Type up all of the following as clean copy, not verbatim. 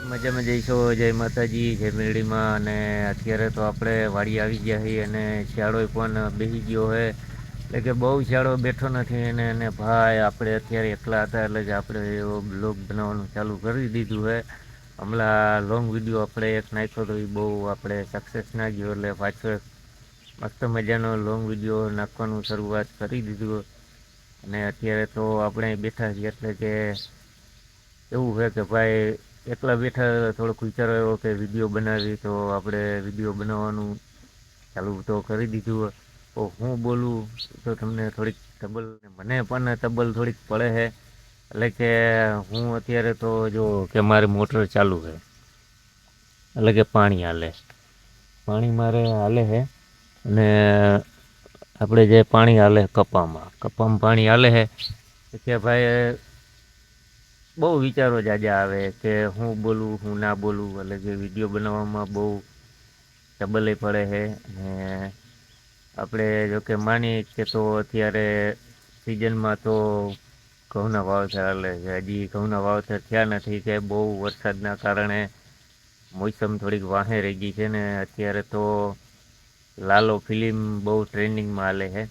મજામાં જઈશો. જય માતાજી, જય મેરડીમાં. અને અત્યારે તો આપણે વાડી આવી ગયા છીએ અને શિયાળો પણ બેસી ગયો હે. એટલે કે બહુ શિયાળો બેઠો નથી. અને ભાઈ આપણે અત્યારે એકલા હતા એટલે કે આપણે એવો બ્લોગ બનાવવાનું ચાલુ કરી દીધું હે. હમણાં લોંગ વિડીયો આપણે એક નાખ્યો તો એ બહુ આપણે સક્સેસ ના ગયો એટલે પાછો એક મસ્ત મજાનો લોંગ વિડીયો નાખવાનું શરૂઆત કરી દીધું. અને અત્યારે તો આપણે બેઠા છીએ એટલે કે એવું છે કે ભાઈ એકલા બેઠા થોડોક વિચારો એવો કે વિડીયો બનાવી, તો આપણે વિડીયો બનાવવાનું ચાલુ તો કરી દીધું. તો હું બોલું તો તમને થોડીક તબલ, મને પણ તબલ થોડીક પડે છે. એટલે કે હું અત્યારે તો જો કે મારે મોટર ચાલુ છે, એટલે કે પાણી હાલે, પાણી મારે હાલે છે. અને આપણે જે પાણી હાલે કપામાં પાણી હાલે છે કે ભાઈ બહુ વિચારો જાજા આવે કે હું બોલું હું ના બોલું. એટલે કે વિડીયો બનાવવામાં બહુ ડબલ પડે છે. અને આપણે જોકે માની કે તો અત્યારે સિઝનમાં તો ઘઉંના વાવતર ચાલે છે. હજી ઘઉંના વાવતર થયા નથી કે બહુ વરસાદના કારણે મોસમ થોડીક વાહે રહી ગઈ છે ને. અત્યારે તો લાલો ફિલ્મ બહુ ટ્રેન્ડિંગમાં હાલે છે.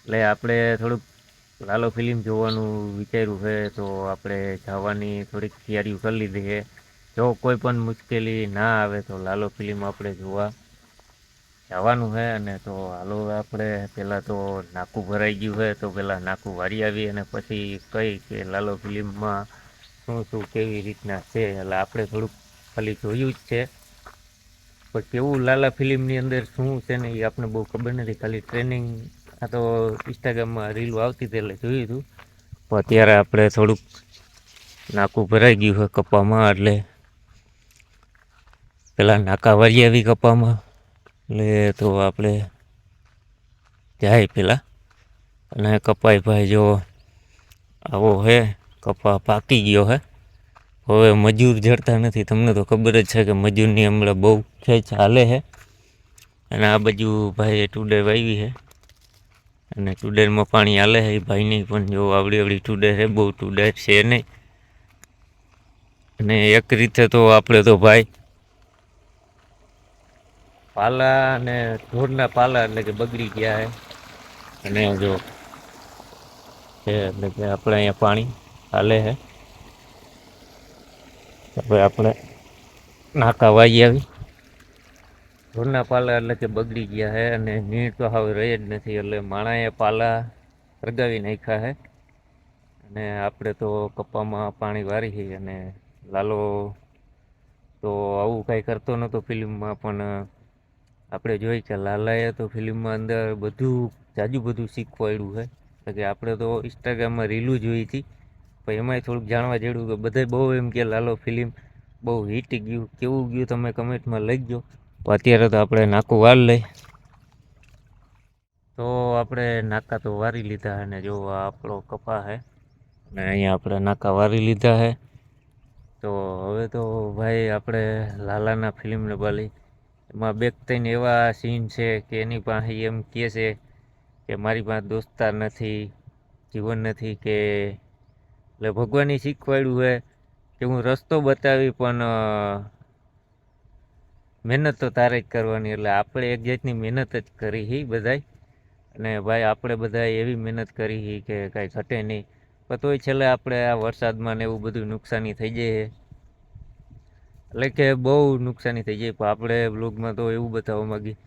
એટલે આપણે થોડુંક લાલો ફિલ્મ જોવાનું વિચાર્યું છે, તો આપણે જવાની થોડીક તૈયારીઓ કરી લીધી છે. જો કોઈ પણ મુશ્કેલી ના આવે તો લાલો ફિલ્મ આપણે જોવા જવાનું છે. અને તો હાલો આપણે પહેલાં તો નાકું ભરાઈ ગયું છે, તો પહેલાં નાકું વારી આવી અને પછી કઈ કે લાલો ફિલ્મમાં શું શું કેવી રીતના છે. એટલે આપણે થોડુંક ખાલી જોયું જ છે, પણ કેવું લાલા ફિલ્મની અંદર શું છે ને એ આપણે બહુ ખબર નથી. ખાલી ટ્રેનિંગ આ તો ઇન્સ્ટાગ્રામમાં રીલો આવતી હતી એટલે જોયું હતું. તો અત્યારે આપણે થોડુંક નાકું ભરાઈ ગયું હોય કપામાં, એટલે પેલા નાકા વારી આવી કપામાં. એટલે તો આપણે જાય પેલા અને કપાઈ ભાઈ જો આવો હે, કપા પાકી ગયો હે. હવે મજૂર જડતા નથી. તમને તો ખબર જ છે કે મજૂરની હમણાં બહુ ખેંચ હાલે છે. અને આ બાજુ ભાઈ ટુડર વાવી છે અને ટુડરમાં પાણી હાલે છે. એ ભાઈની પણ જો આવડી ટુડર છે, બહુ ટુડર છે નહીં. અને એક રીતે તો આપણે તો ભાઈ પાલા અને ઢોરના પાલા એટલે કે બગડી ગયા છે. અને જો છે એટલે કે આપણે અહીંયા પાણી હાલે છે. હવે આપણે નાકા વાઈ આવી, ઢોરના પાલા એટલે કે બગડી ગયા છે. અને નીણ તો હવે રહી જ નથી. એટલે માણાએ પાલા સળગાવી નાખ્યા છે. અને આપણે તો કપ્પામાં પાણી વારી છે. અને લાલો તો આવું કાંઈ કરતો નહોતો ફિલ્મમાં, પણ આપણે જોઈ કે લાલાએ તો ફિલ્મમાં અંદર જાજુ બધું શીખવાડ્યું છે. એટલે કે આપણે તો ઇન્સ્ટાગ્રામમાં રીલું જોઈ હતી, પણ એમાંય થોડુંક જાણવા જેવું કે બધા બહુ એમ કે લાલો ફિલ્મ બહુ હિટ ગયું. કેવું ગયું તમે કમેન્ટમાં લખજો. અત્યારે તો આપણે નાકું વાર લઈ, તો આપણે નાકા તો વારી લીધા. અને જો આ આપણો કપા છે અને અહીંયા આપણે નાકા વારી લીધા છે. તો હવે તો ભાઈ આપણે લાલાના ફિલ્મને બાલી એમાં બે ત્રણ એવા સીન છે કે એની પાસે એમ કહે છે કે મારી પાસે દોસ્તાર નથી, જીવન નથી, કે એટલે ભગવાને શીખવાડ્યું છે કે હું રસ્તો બતાવી પણ મહેનત તો તારે જ કરવાની. એટલે આપણે એક જાતની મહેનત જ કરી છે બધાય. અને ભાઈ આપણે બધા એવી મહેનત કરી કે કાંઈ ઘટે નહીં. પણ તોય છેલ્લે આપણે આ વરસાદમાં ને એવું બધું નુકસાની થઈ જાય છે. એટલે કે બહુ નુકસાની થઈ જાય. પણ આપણે બ્લોગમાં તો એવું બતાવવા માગી